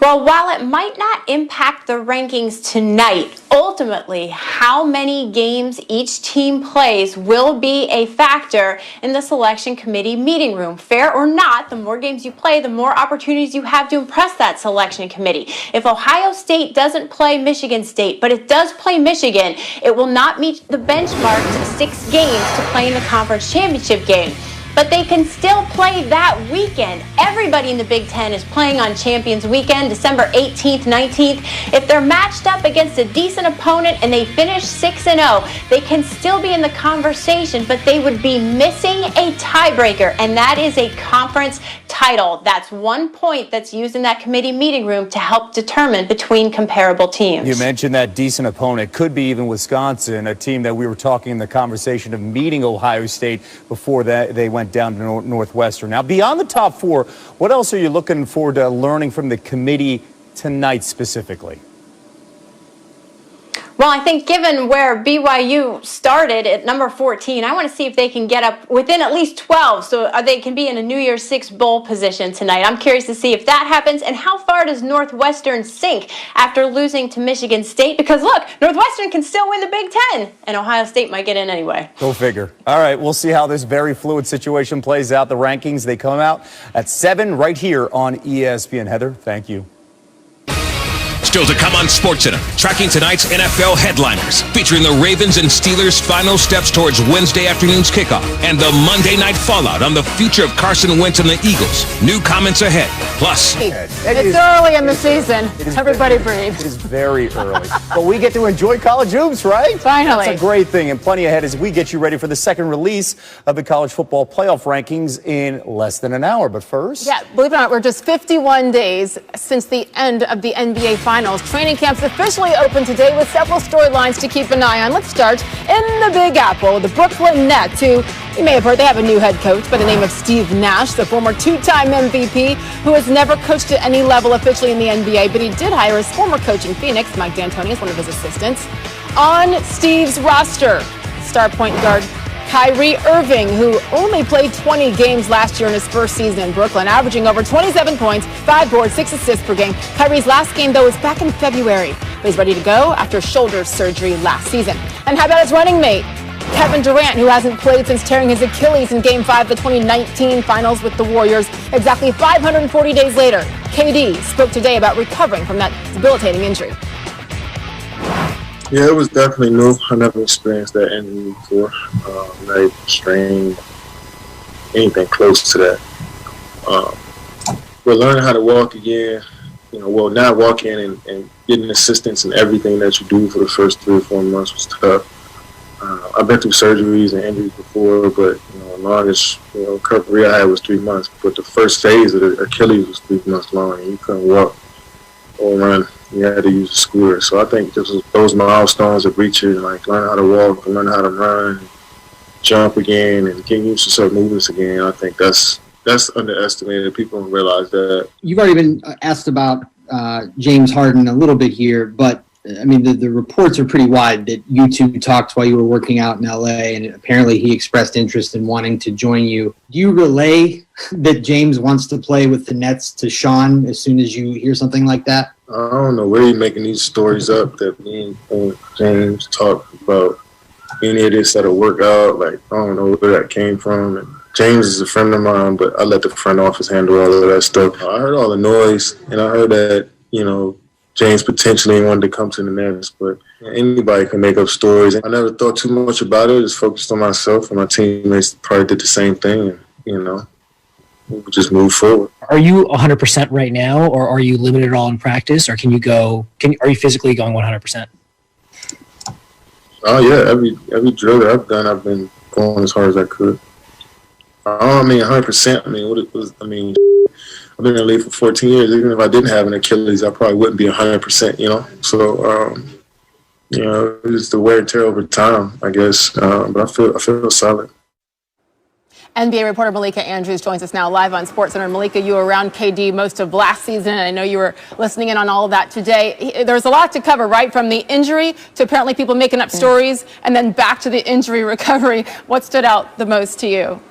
Well, while it might not impact the rankings tonight, ultimately, how many games each team plays will be a factor in the selection committee meeting room. Fair or not, the more games you play, the more opportunities you have to impress that selection committee. If Ohio State doesn't play Michigan State, but it does play Michigan, it will not meet the benchmarked 6 games to play in the conference championship game. But they can still play that weekend. Everybody in the Big Ten is playing on Champions Weekend, December 18th, 19th. If they're matched up against a decent opponent and they finish 6-0, they can still be in the conversation, but they would be missing a tiebreaker, and that is a conference title. That's 1 point that's used in that committee meeting room to help determine between comparable teams. You mentioned that decent opponent. Could be even Wisconsin, a team that we were talking in the conversation of meeting Ohio State before that they went down to Northwestern. Now, beyond the top 4, what else are you looking forward to learning from the committee tonight specifically? Well, I think given where BYU started at number 14, I want to see if they can get up within at least 12 so they can be in a New Year's Six bowl position tonight. I'm curious to see if that happens, and how far does Northwestern sink after losing to Michigan State? Because look, Northwestern can still win the Big Ten, and Ohio State might get in anyway. Go figure. All right, we'll see how this very fluid situation plays out. The rankings, they come out at 7 right here on ESPN. Heather, thank you. Still to come on SportsCenter, tracking tonight's NFL headliners, featuring the Ravens and Steelers' final steps towards Wednesday afternoon's kickoff, and the Monday night fallout on the future of Carson Wentz and the Eagles. New comments ahead. Plus, it's early in the season. Everybody breathe. It is very early. But we get to enjoy college hoops, right? Finally. That's a great thing, and plenty ahead as we get you ready for the second release of the college football playoff rankings in less than an hour. But first... Yeah, believe it or not, we're just 51 days since the end of the NBA Finals. Training camps officially open today with several storylines to keep an eye on. Let's start in the Big Apple. The Brooklyn Nets, who you may have heard, they have a new head coach by the name of Steve Nash, the former 2-time MVP, who has never coached at any level officially in the NBA, but he did hire his former coach in Phoenix, Mike D'Antoni, as one of his assistants. On Steve's roster, star point guard Kyrie Irving, who only played 20 games last year in his first season in Brooklyn, averaging over 27 points, 5 boards, 6 assists per game. Kyrie's last game, though, was back in February, but he's ready to go after shoulder surgery last season. And how about his running mate, Kevin Durant, who hasn't played since tearing his Achilles in Game 5 of the 2019 Finals with the Warriors. Exactly 540 days later, KD spoke today about recovering from that debilitating injury. Yeah, it was definitely new. I never experienced that injury before. Not even strained, anything close to that. But learning how to walk again, not walking and getting assistance in everything that you do for the first 3 or 4 months was tough. I've been through surgeries and injuries before, but the longest recovery I had was 3 months. But the first phase of the Achilles was 3 months long, and you couldn't walk or run. You had to use a scooter. So I think those milestones of reaching, like learn how to walk, learn how to run, jump again, and getting used to certain movements again. I think that's underestimated. People don't realize that. You've already been asked about James Harden a little bit here, but I mean the reports are pretty wide that you two talked while you were working out in LA, and apparently he expressed interest in wanting to join you. Do you relay that James wants to play with the Nets to Sean as soon as you hear something like that? I don't know where you're making these stories up that me and James talk about any of this that'll work out. Like, I don't know where that came from. And James is a friend of mine, but I let the front office handle all of that stuff. I heard all the noise, and I heard that, James potentially wanted to come to the Nets, but anybody can make up stories. I never thought too much about it. Just focused on myself, and my teammates probably did the same thing, and, we just move forward. Are you 100% right now, or are you limited at all in practice, or are you physically going 100%? Oh yeah, every drill that I've done, I've been going as hard as I could. I mean 100%. I've been in the league for 14 years. Even if I didn't have an Achilles, I probably wouldn't be 100%. So it's the wear and tear over time, I guess. But I feel solid. NBA reporter Malika Andrews joins us now live on SportsCenter. Malika, you were around KD most of last season, and I know you were listening in on all of that today. There's a lot to cover, right? From the injury to apparently people making up stories, and then back to the injury recovery. What stood out the most to you?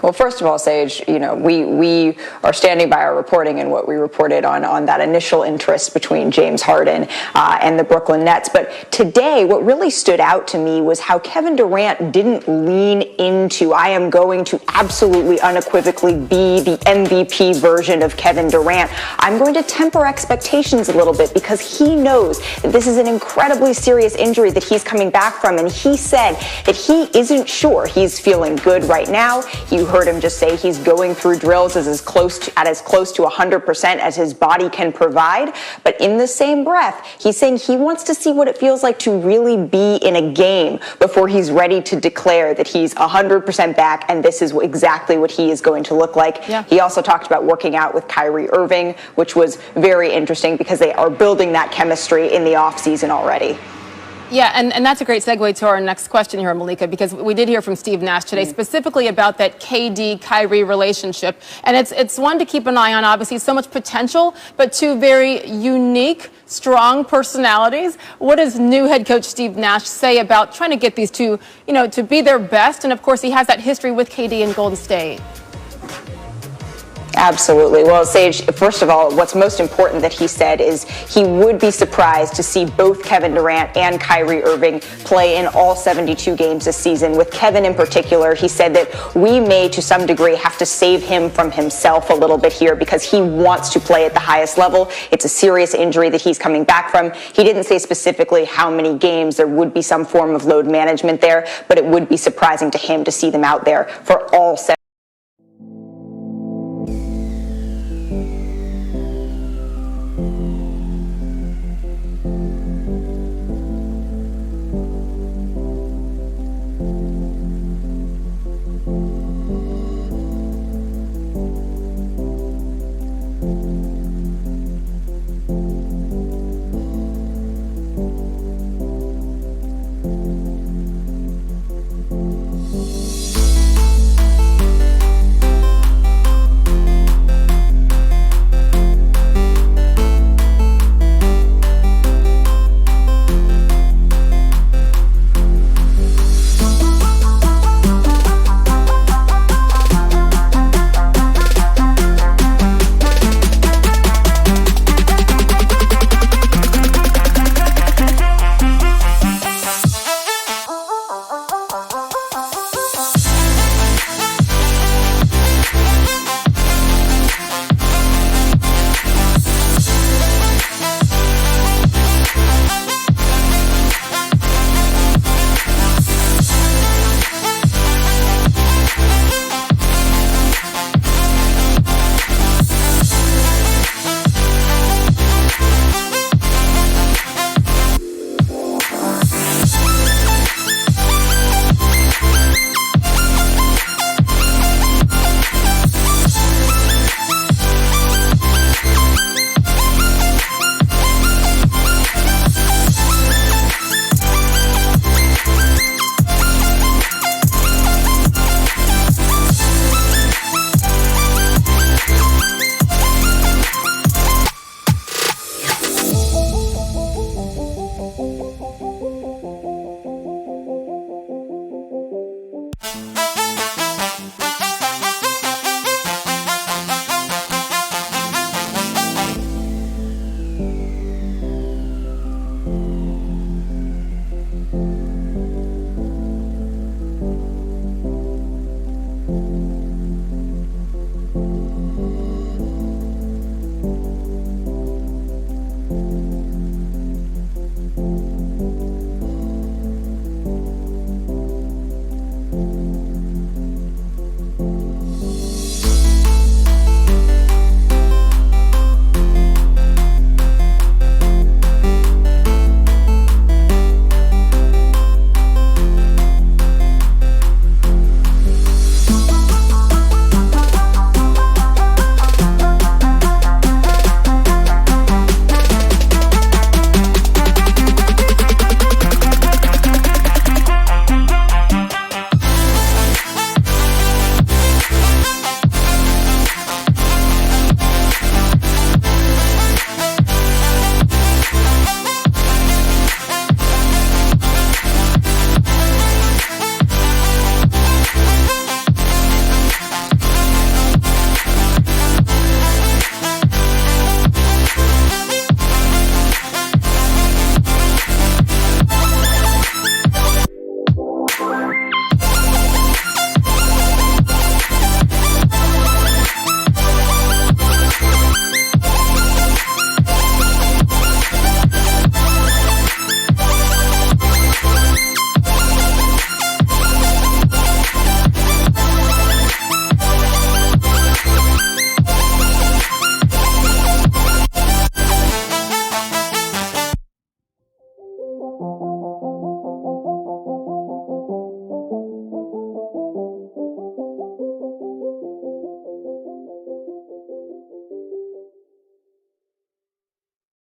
Well, first of all, Sage, we are standing by our reporting and what we reported on that initial interest between James Harden and the Brooklyn Nets. But today, what really stood out to me was how Kevin Durant didn't lean into, I am going to absolutely unequivocally be the MVP version of Kevin Durant. I'm going to temper expectations a little bit because he knows that this is an incredibly serious injury that he's coming back from. And he said that he isn't sure he's feeling good right now. You heard him just say he's going through drills as close to 100% as his body can provide. But in the same breath, he's saying he wants to see what it feels like to really be in a game before he's ready to declare that he's 100% back and this is exactly what he is going to look like. Yeah. He also talked about working out with Kyrie Irving, which was very interesting because they are building that chemistry in the offseason already. Yeah, and that's a great segue to our next question here, Malika, because we did hear from Steve Nash today specifically about that KD-Kyrie relationship. And it's one to keep an eye on, obviously, so much potential, but two very unique, strong personalities. What does new head coach Steve Nash say about trying to get these two, to be their best? And, of course, he has that history with KD in Golden State. Absolutely. Well, Sage, first of all, what's most important that he said is he would be surprised to see both Kevin Durant and Kyrie Irving play in all 72 games this season. With Kevin in particular, he said that we may, to some degree, have to save him from himself a little bit here because he wants to play at the highest level. It's a serious injury that he's coming back from. He didn't say specifically how many games. There would be some form of load management there, but it would be surprising to him to see them out there for all 72.